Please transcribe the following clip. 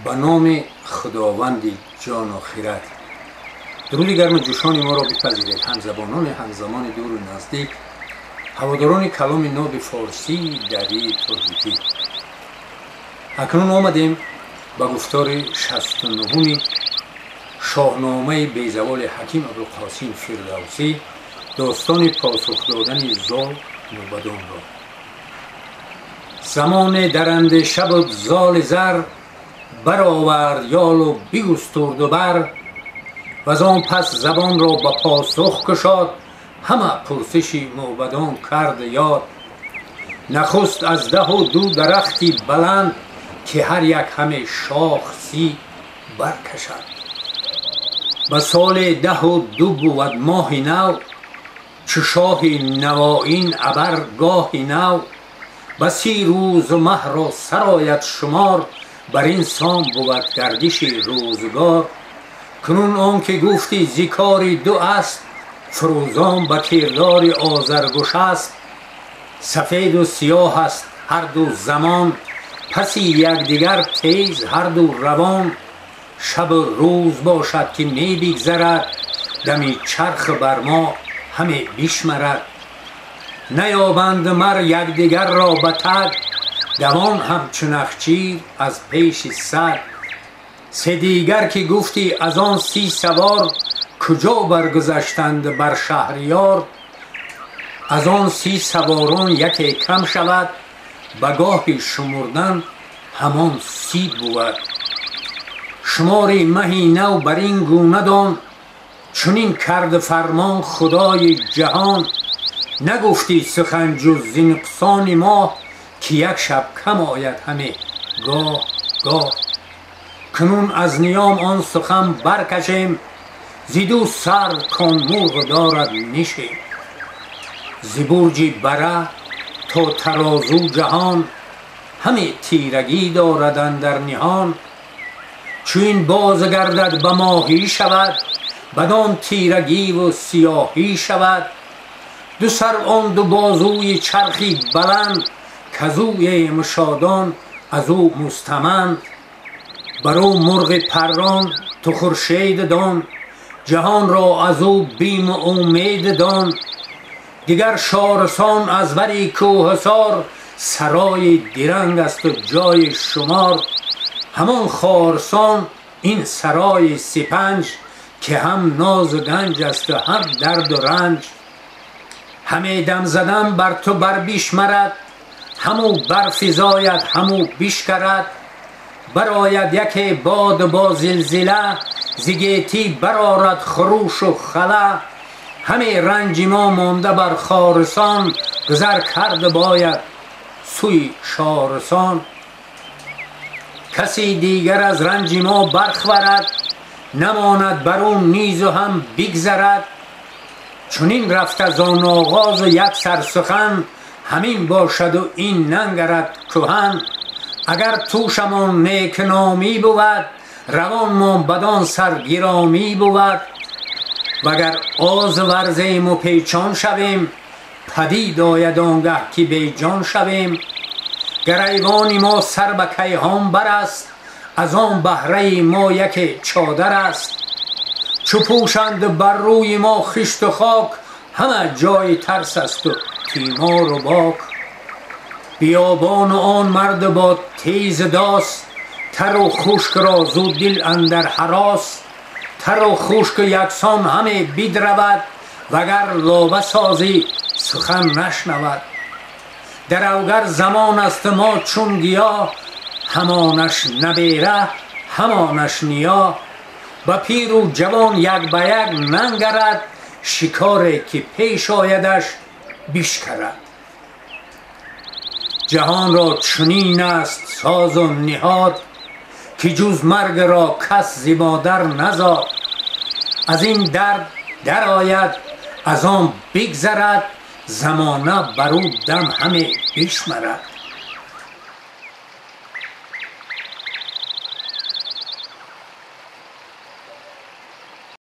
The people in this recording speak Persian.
به نام خداوند جان و خرد. درود گرم جوشان ما را بپذیرید، همزبانان همزمان دور و نزدیک، هواداران کلام ناب فارسی دری تاجیکی. اکنون آمدیم به گفتار 69 شاهنامه بیزوال حکیم ابوالقاسم فردوسی، داستان پاسخ دادن زال موبدان را. زمان درنده شب زال زر، برآورد یال و بیوسترد و بر، و آن پس زبان را به پاسخ گشاد، همه پرسشی موبدان کرد یاد. نخست از 12 درختی بلند، که هر یک همه شاخ سی برکشد. به سال 12 بود ماه نو، چو شاه نوایین ابرگاه نو. به 30 روز مه را سرآید شمار، بر این سام بود گردش روزگار. کنون آن که گفتی زیکاری 2 است، فروزان به کردار آذرگوش است. سفید و سیاه است هر دو زمان، پسی یکدیگر تیز هر دو روان. شب و روز باشد که می بگذرد، دمی چرخ بر ما همه بشمرد. نیابند مر یکدیگر را به تگ، دوان همچو نخچیر از پیش سگ. 3 دیگر که گفتی از آن 30 سوار، کجا برگذشتند بر شهریار. از آن 30 سواران یکی کم شود، به گاه شمردن همان 30 بود. شمار مهی نو بر این گونه دان، چنین کرد فرمان خدای جهان. نگفتی سخن جز ز نقصان ماه، که یک شب کم آید همه گاه گاه. کنون از نیام آن سخن برکشیم، ز 2 سر کان مرغ دارد نشیم. ز برج بره تا ترازو جهان، همه تیرگی دارد اندر نهان. چو این باز گردد به ماهی شود، بدان تیرگی و سیاهی شود. 2 سر آن 2 بازوی چرخی بلند، کزوی مشادان از او مستمند. برو مرغ پران تو خورشید دان، جهان را از او بیم و امید دان. دیگر شارسان از بر کوهسار، سرای درنگ است و جای شمار. همان خارسان این سرای 35، که هم ناز و گنج است و هم درد و رنج. همه دم زدن بر تو بر بشمرد، همو برفزاید همو بشکرد. برآید یکی باد با زلزله، ز گیتی برآرد خروش و خله. همه رنج ما مانده بر خارسان، گذر کرده باید سوی شارسان. کسی دیگر از رنج ما برخورد، نماند بر او نیز و هم بگذرد. چنین رفت از آن آغاز و یک سر سخن، همین باشد و این ننگرد کهن. اگر توشمان نیک نامی بود، روان ما بدان سر گرامی بود. وگر آز ورزیم و پیچان شویم، پدید آید آنگه که بی جان شویم. گریبان ما سر به کیهان بر است، از آن بهره ما یک چادر است. چو پوشند بر روی ما خشت و خاک، همه جای ترس است و تیمار و باک. بیابان و آن مرد با تیز داس، تر و خشک را زود دل اندر هراس. تر و خشک یکسان همه بدرود، وگر لابه سازی سخن نشنود. در اوگر زمان است ما چون گیاه، همانش نبیره همانش نیا. و پیر و جوان یک به یک ننگرد، شکاری که پیش آیدش بشکرد. جهان را چنین است ساز و نهاد، که جز مرگ را کس ز مادر نزاد. از این درد در آید از آن بگذرد، زمانه بر او دم همه بشمرد.